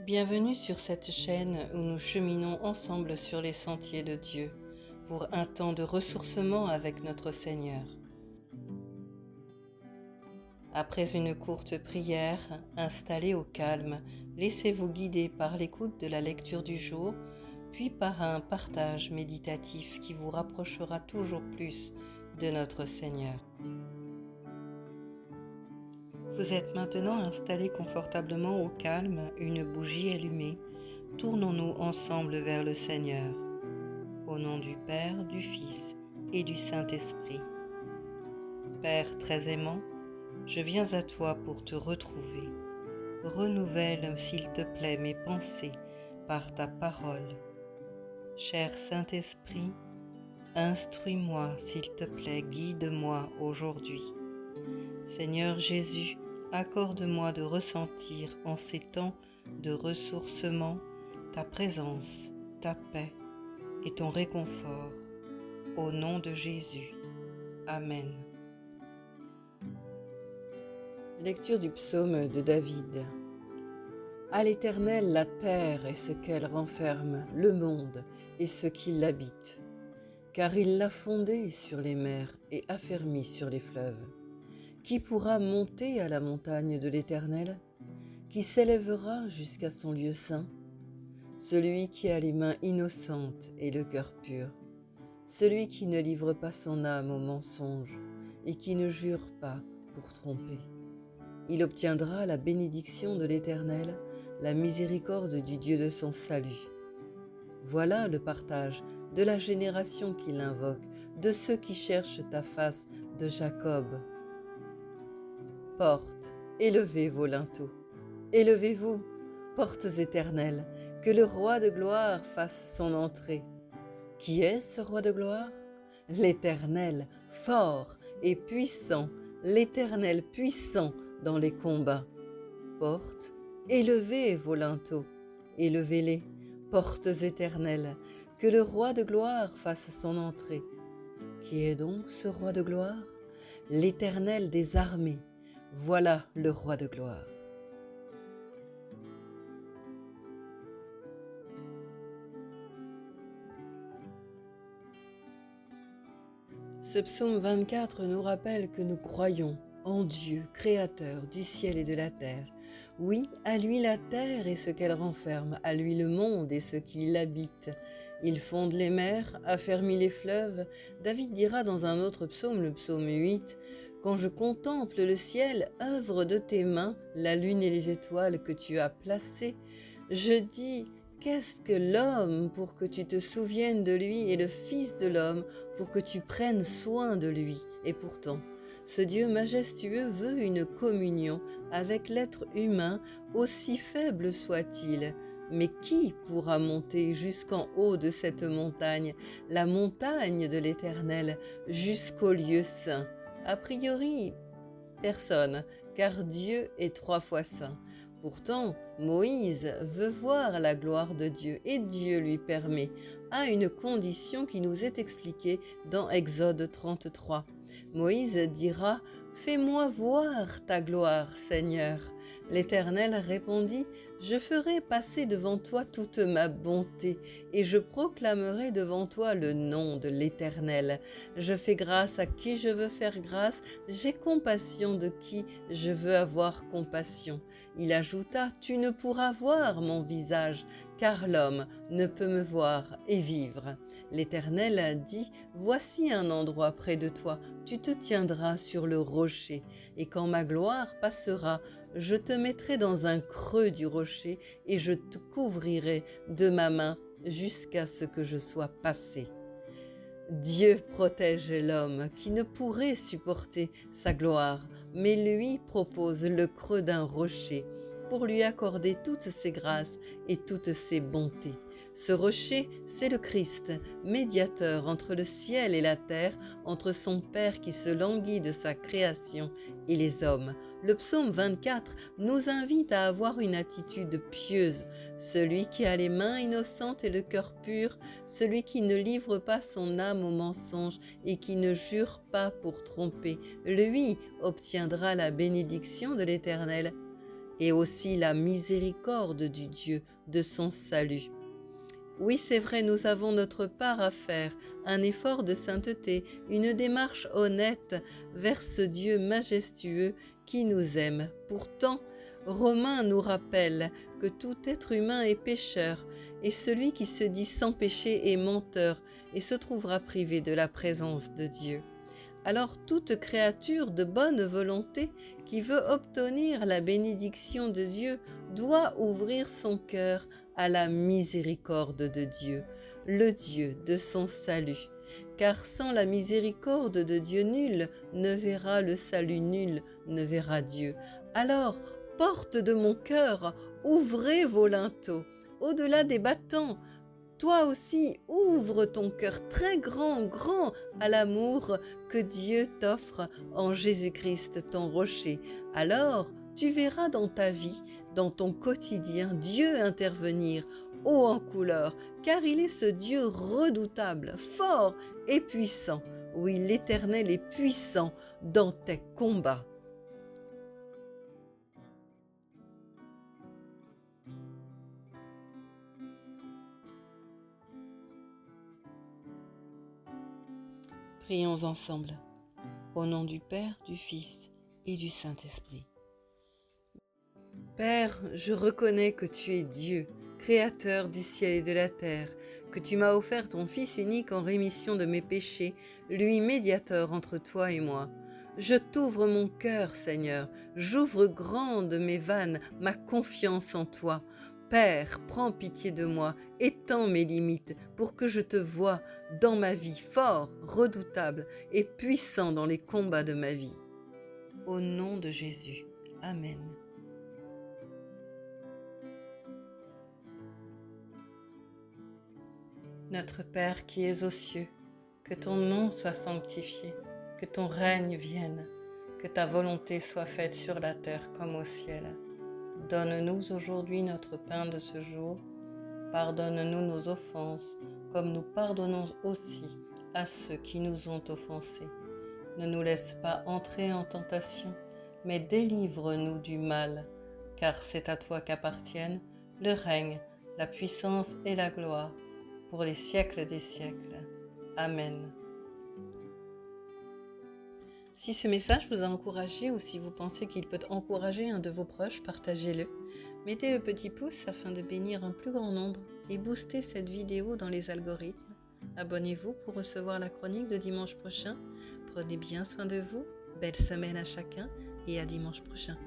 Bienvenue sur cette chaîne où nous cheminons ensemble sur les sentiers de Dieu pour un temps de ressourcement avec notre Seigneur. Après une courte prière, installée au calme, laissez-vous guider par l'écoute de la lecture du jour, puis par un partage méditatif qui vous rapprochera toujours plus de notre Seigneur. Vous êtes maintenant installé confortablement au calme, une bougie allumée. Tournons-nous ensemble vers le Seigneur. Au nom du Père, du Fils et du Saint-Esprit. Père très aimant, je viens à toi pour te retrouver. Renouvelle, s'il te plaît, mes pensées par ta parole. Cher Saint-Esprit, instruis-moi, s'il te plaît, guide-moi aujourd'hui. Seigneur Jésus, accorde-moi de ressentir en ces temps de ressourcement ta présence, ta paix et ton réconfort. Au nom de Jésus. Amen. Lecture du psaume de David. À l'Éternel la terre et ce qu'elle renferme, le monde et ce qui l'habite. Car il l'a fondée sur les mers et affermi sur les fleuves. Qui pourra monter à la montagne de l'Éternel? Qui s'élèvera jusqu'à son lieu saint? Celui qui a les mains innocentes et le cœur pur, celui qui ne livre pas son âme au mensonge et qui ne jure pas pour tromper. Il obtiendra la bénédiction de l'Éternel, la miséricorde du Dieu de son salut. Voilà le partage de la génération qui l'invoque, de ceux qui cherchent ta face, de Jacob. Portes, élevez vos linteaux, élevez-vous, portes éternelles, que le roi de gloire fasse son entrée. Qui est ce roi de gloire? L'Éternel, fort et puissant, l'Éternel puissant dans les combats. Portes, élevez vos linteaux, élevez-les, portes éternelles, que le roi de gloire fasse son entrée. Qui est donc ce roi de gloire? L'Éternel des armées, voilà le roi de gloire. Ce psaume 24 nous rappelle que nous croyons en Dieu, créateur du ciel et de la terre. Oui, à lui la terre et ce qu'elle renferme, à lui le monde et ce qui l'habite. Il fonde les mers, affermit les fleuves. David dira dans un autre psaume, le psaume 8, « Quand je contemple le ciel, œuvre de tes mains, la lune et les étoiles que tu as placées, je dis... Qu'est-ce que l'homme pour que tu te souviennes de lui et le Fils de l'homme pour que tu prennes soin de lui? Et pourtant, ce Dieu majestueux veut une communion avec l'être humain, aussi faible soit-il. Mais qui pourra monter jusqu'en haut de cette montagne, la montagne de l'Éternel, jusqu'au lieu saint? A priori, personne, car Dieu est 3 fois saint. Pourtant, Moïse veut voir la gloire de Dieu et Dieu lui permet, à une condition qui nous est expliquée dans Exode 33. Moïse dira « Fais-moi voir ta gloire, Seigneur ». L'Éternel répondit « Je ferai passer devant toi toute ma bonté et je proclamerai devant toi le nom de l'Éternel. Je fais grâce à qui je veux faire grâce, j'ai compassion de qui je veux avoir compassion. » Il ajouta « Tu ne pourras voir mon visage, car l'homme ne peut me voir et vivre. » L'Éternel a dit « Voici un endroit près de toi, tu te tiendras sur le rocher, et quand ma gloire passera, je te mettrai dans un creux du rocher, et je te couvrirai de ma main jusqu'à ce que je sois passé. » Dieu protège l'homme qui ne pourrait supporter sa gloire, mais lui propose le creux d'un rocher pour lui accorder toutes ses grâces et toutes ses bontés. Ce rocher, c'est le Christ, médiateur entre le ciel et la terre, entre son Père qui se languit de sa création et les hommes. Le psaume 24 nous invite à avoir une attitude pieuse. Celui qui a les mains innocentes et le cœur pur, celui qui ne livre pas son âme au mensonge et qui ne jure pas pour tromper, lui obtiendra la bénédiction de l'Éternel. et aussi la miséricorde du Dieu de son salut. Oui, c'est vrai, nous avons notre part à faire, un effort de sainteté, une démarche honnête vers ce Dieu majestueux qui nous aime. Pourtant, Romains nous rappelle que tout être humain est pécheur, et celui qui se dit sans péché est menteur et se trouvera privé de la présence de Dieu. Alors toute créature de bonne volonté qui veut obtenir la bénédiction de Dieu doit ouvrir son cœur à la miséricorde de Dieu, le Dieu de son salut. Car sans la miséricorde de Dieu, nul ne verra le salut, nul ne verra Dieu. Alors, porte de mon cœur, ouvrez vos linteaux, au-delà des battants. Toi aussi, ouvre ton cœur très grand, grand à l'amour que Dieu t'offre en Jésus-Christ, ton rocher. Alors, tu verras dans ta vie, dans ton quotidien, Dieu intervenir haut en couleur, car il est ce Dieu redoutable, fort et puissant. Oui, l'Éternel est puissant dans tes combats. Prions ensemble. Au nom du Père, du Fils et du Saint-Esprit. Père, je reconnais que tu es Dieu, créateur du ciel et de la terre, que tu m'as offert ton Fils unique en rémission de mes péchés, lui médiateur entre toi et moi. Je t'ouvre mon cœur, Seigneur, j'ouvre grande mes vannes, ma confiance en toi. Père, prends pitié de moi, étends mes limites pour que je te voie dans ma vie fort, redoutable et puissant dans les combats de ma vie. Au nom de Jésus. Amen. Notre Père qui es aux cieux, que ton nom soit sanctifié, que ton règne vienne, que ta volonté soit faite sur la terre comme au ciel. Donne-nous aujourd'hui notre pain de ce jour. Pardonne-nous nos offenses, comme nous pardonnons aussi à ceux qui nous ont offensés. Ne nous laisse pas entrer en tentation, mais délivre-nous du mal, car c'est à toi qu'appartiennent le règne, la puissance et la gloire, pour les siècles des siècles. Amen. Si ce message vous a encouragé ou si vous pensez qu'il peut encourager un de vos proches, partagez-le. Mettez le petit pouce afin de bénir un plus grand nombre et booster cette vidéo dans les algorithmes. Abonnez-vous pour recevoir la chronique de dimanche prochain. Prenez bien soin de vous. Belle semaine à chacun et à dimanche prochain.